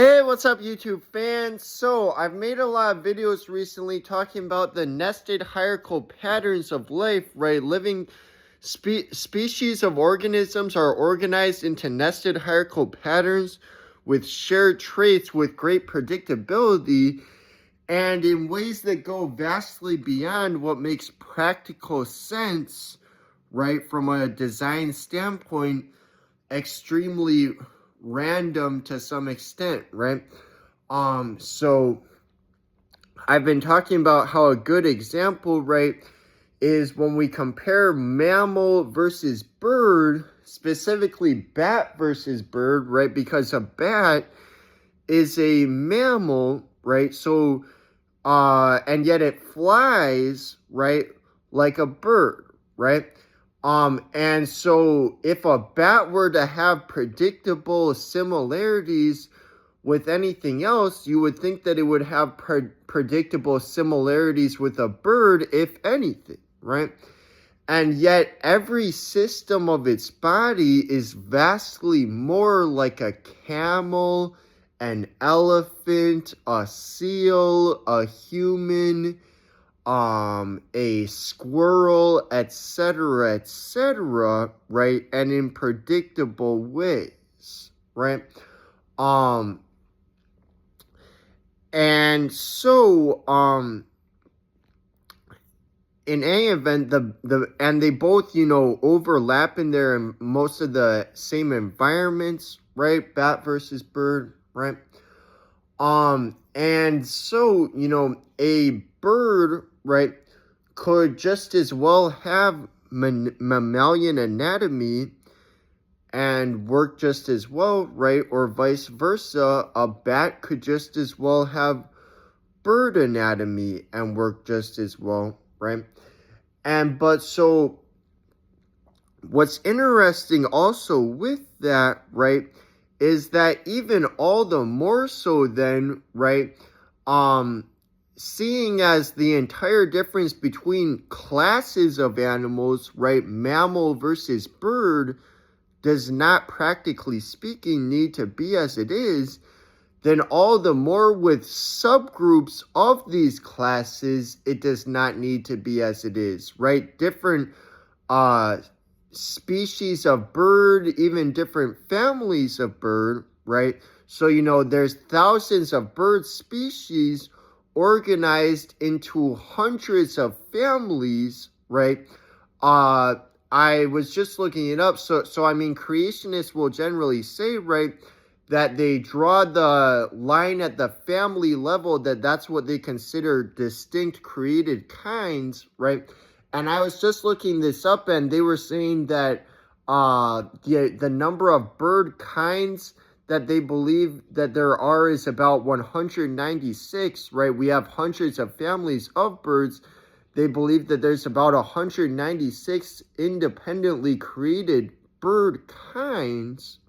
Hey, what's up, YouTube fans? So, I've made a lot of videos recently talking about the nested hierarchical patterns of life, right? Living species of organisms are organized into nested hierarchical patterns with shared traits with great predictability and in ways that go vastly beyond what makes practical sense, right? From a design standpoint, extremely random to some extent, right? So I've been talking about how a good example, right, is when we compare mammal versus bird, specifically bat versus bird, right? Because a bat is a mammal, right? So and yet it flies, right, like a bird, right? And so if a bat were to have predictable similarities with anything else, you would think that it would have predictable similarities with a bird, if anything, right? And yet every system of its body is vastly more like a camel, an elephant, a seal, a human, a squirrel, etc., right? And in predictable ways, right? And so, in any event, and they both, overlap in their most of the same environments, right? Bat versus bird, right? And so, a bird, right, could just as well have mammalian anatomy and work just as well, right? Or vice versa, a bat could just as well have bird anatomy and work just as well, right? But so what's interesting also with that, right, is that even all the more so then, right, seeing as the entire difference between classes of animals, right, mammal versus bird, does not, practically speaking, need to be as it is, then all the more with subgroups of these classes, it does not need to be as it is, right? Different species of bird, even different families of bird, right? So, there's thousands of bird species organized into hundreds of families, right? I was just looking it up. So I mean, creationists will generally say, right, that they draw the line at the family level, that's what they consider distinct created kinds, right? And I was just looking this up, and they were saying that the number of bird kinds that they believe that there are is about 196, right? We have hundreds of families of birds. They believe that there's about 196 independently created bird kinds.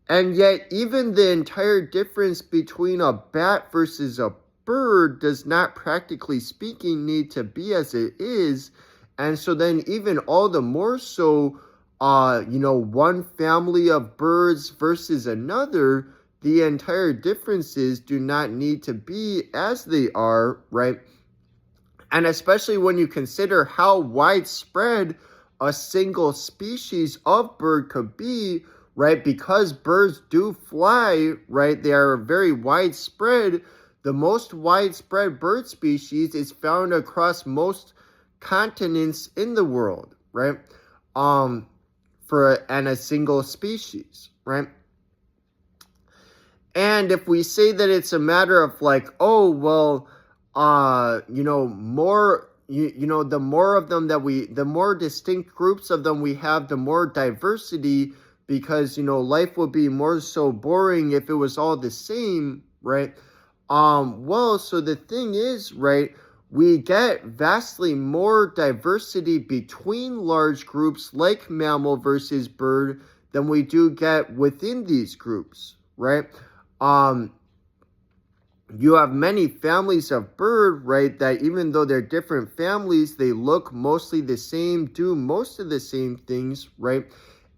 And yet, even the entire difference between a bat versus a bird does not, practically speaking, need to be as it is. And so then even all the more so, one family of birds versus another, the entire differences do not need to be as they are, right? And especially when you consider how widespread a single species of bird could be, right? Because birds do fly, right? They are very widespread. The most widespread bird species is found across most continents in the world, right? And a single species, right? And if we say that it's a matter of like, oh, well, more, the more of them the more distinct groups of them we have, the more diversity, because, life would be more so boring if it was all the same, right? Well, so the thing is, right, we get vastly more diversity between large groups like mammal versus bird than we do get within these groups, right? You have many families of bird, right, that even though they're different families, they look mostly the same, do most of the same things, right?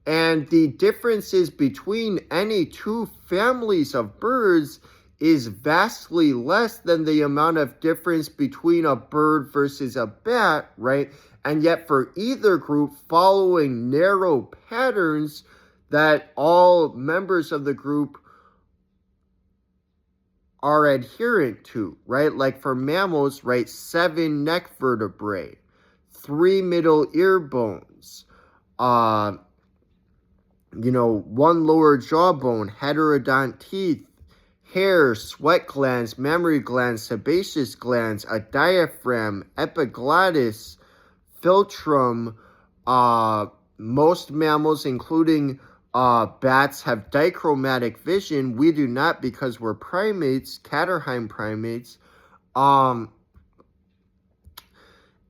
And the differences between any two families of birds is vastly less than the amount of difference between a bird versus a bat, right? And yet for either group, following narrow patterns that all members of the group are adherent to, right? Like for mammals, right, 7 neck vertebrae, 3 middle ear bones, 1 lower jawbone, heterodont teeth, hair, sweat glands, mammary glands, sebaceous glands, a diaphragm, epiglottis, philtrum. Most mammals, including bats, have dichromatic vision. We do not because we're primates, Caterhine primates.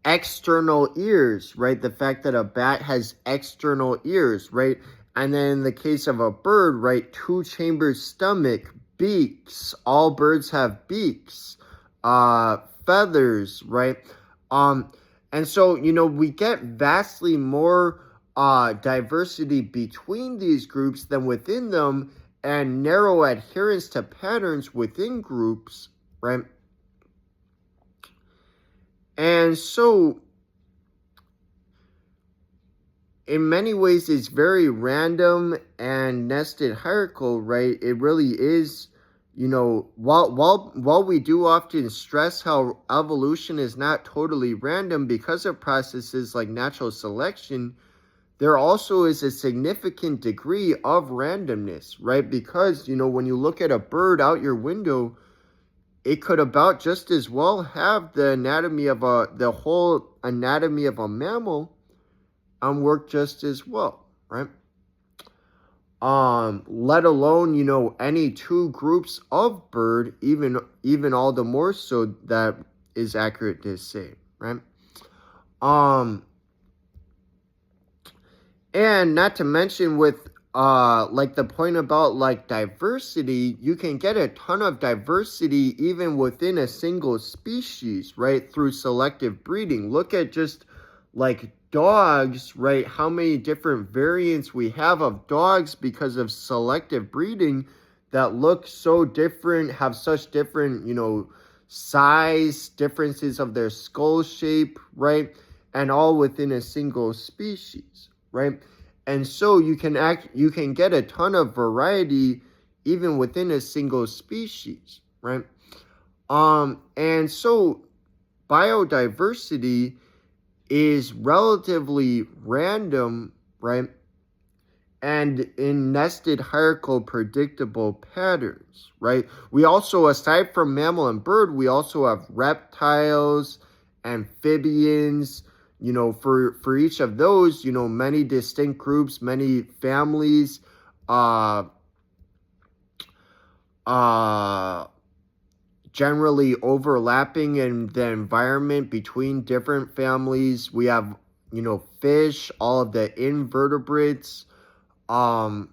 External ears, right? The fact that a bat has external ears, right? And then in the case of a bird, right, 2-chambered stomach, beaks. All birds have beaks. Feathers, right? And so, we get vastly more diversity between these groups than within them, and narrow adherence to patterns within groups, right? And so, in many ways, it's very random and nested hierarchical, right? It really is, while we do often stress how evolution is not totally random because of processes like natural selection, there also is a significant degree of randomness, right? Because, when you look at a bird out your window, it could about just as well have the whole anatomy of a mammal work just as well, right? Let alone, any two groups of bird, even all the more so that is accurate to say, right? And not to mention with like the point about like diversity, you can get a ton of diversity even within a single species, right? Through selective breeding. Look at just like dogs, right? How many different variants we have of dogs because of selective breeding that look so different, have such different, size differences of their skull shape, right? And all within a single species, right? And so you can get a ton of variety even within a single species, right? And so biodiversity is relatively random, right? And in nested hierarchical predictable patterns, right? We also, aside from mammal and bird, we also have reptiles, amphibians, for each of those, many distinct groups, many families, generally overlapping in the environment between different families. We have, fish, all of the invertebrates. And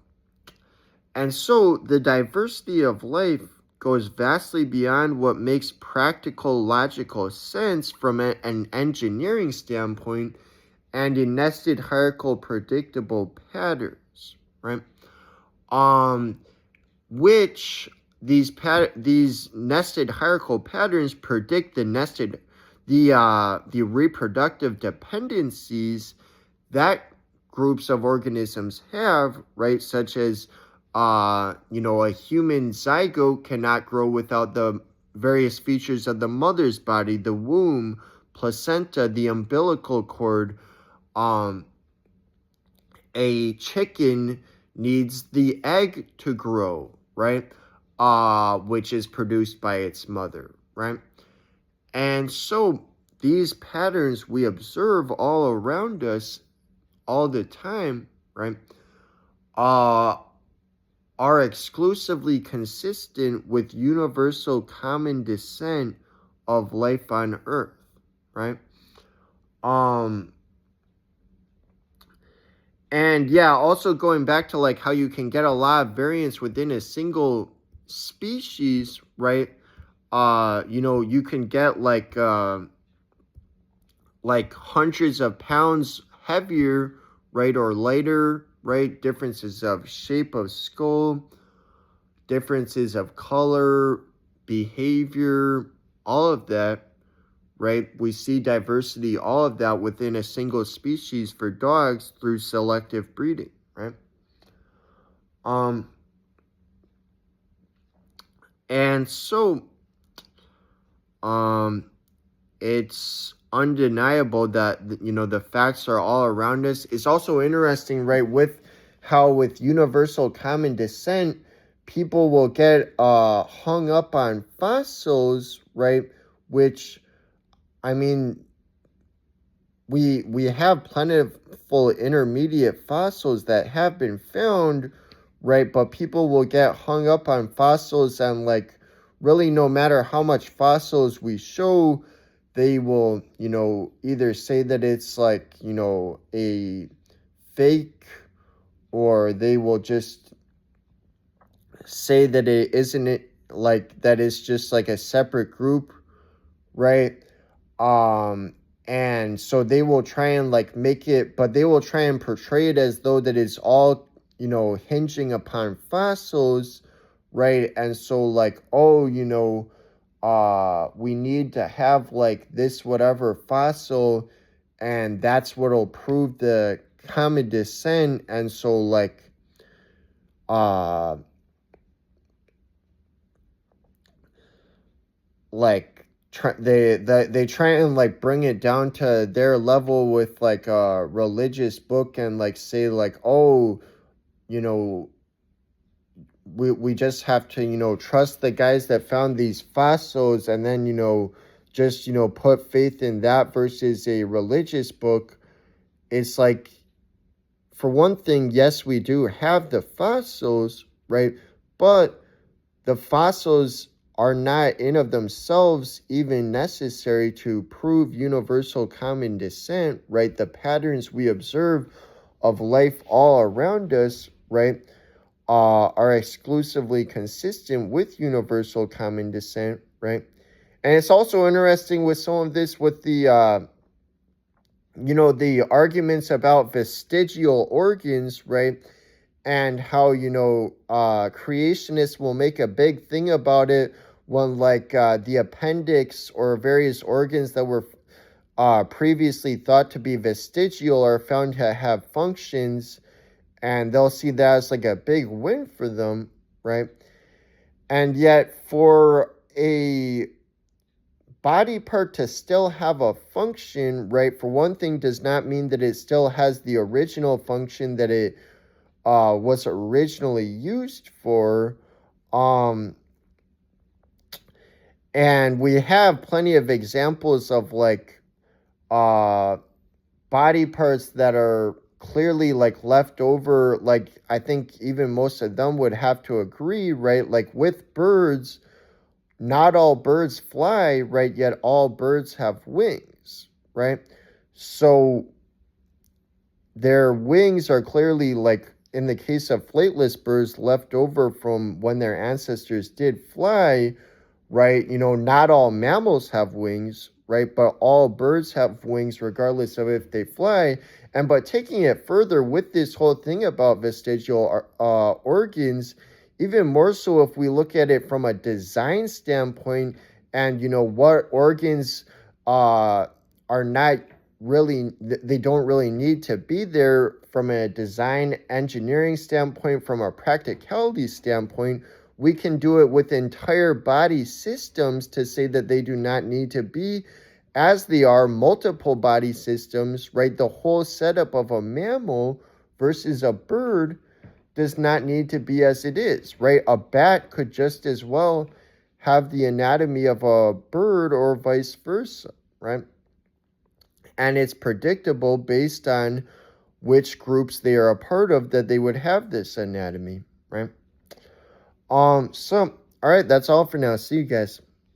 so the diversity of life goes vastly beyond what makes practical logical sense from an engineering standpoint and in nested hierarchical predictable patterns, right? Which these nested hierarchical patterns predict the reproductive dependencies that groups of organisms have, right? Such as a human zygote cannot grow without the various features of the mother's body, the womb, placenta, the umbilical cord. A chicken needs the egg to grow, right? Which is produced by its mother, right? And so these patterns we observe all around us all the time, right? Are exclusively consistent with universal common descent of life on Earth, right? And yeah, also going back to like how you can get a lot of variance within a single species, right? You can get like hundreds of pounds heavier, right, or lighter right? Differences of shape of skull, differences of color, behavior, all of that, right? We see diversity, all of that within a single species for dogs through selective breeding, right? And so, it's undeniable that, the facts are all around us. It's also interesting, right, with how with universal common descent, people will get hung up on fossils, right, which, I mean, we have plentiful intermediate fossils that have been found, right? But people will get hung up on fossils, and like really no matter how much fossils we show, they will, either say that it's like, a fake, or they will just say that it isn't it like that it's just like a separate group, right? And so they will try and like make it, but they will try and portray it as though that it's all, hinging upon fossils, right? And so like, oh, we need to have like this whatever fossil, and that's what'll prove the common descent. And so like, uh like they try and like bring it down to their level with like a religious book, and like say like, oh, you know we just have to, trust the guys that found these fossils, and then, just, put faith in that versus a religious book. It's like, for one thing, yes, we do have the fossils, right? But the fossils are not in of themselves even necessary to prove universal common descent, right? The patterns we observe of life all around us, right, are exclusively consistent with universal common descent, right? And it's also interesting with some of this with the the arguments about vestigial organs, right? And how, creationists will make a big thing about it when like the appendix or various organs that were previously thought to be vestigial are found to have functions, and they'll see that as like a big win for them, right? And yet for a body part to still have a function, right, for one thing, does not mean that it still has the original function that it was originally used for. And we have plenty of examples of like body parts that are clearly like left over. Like I think even most of them would have to agree, right? Like with birds, not all birds fly, right? Yet all birds have wings, right? So their wings are clearly, like in the case of flightless birds, left over from when their ancestors did fly, right? Not all mammals have wings, right? But all birds have wings regardless of if they fly. And but taking it further with this whole thing about vestigial organs, even more so if we look at it from a design standpoint, and what organs are not really, they don't really need to be there from a design engineering standpoint, from a practicality standpoint. We can do it with entire body systems to say that they do not need to be as they are multiple body systems, right? The whole setup of a mammal versus a bird does not need to be as it is, right? A bat could just as well have the anatomy of a bird or vice versa, right? And it's predictable based on which groups they are a part of that they would have this anatomy, right? So, all right, that's all for now. See you guys.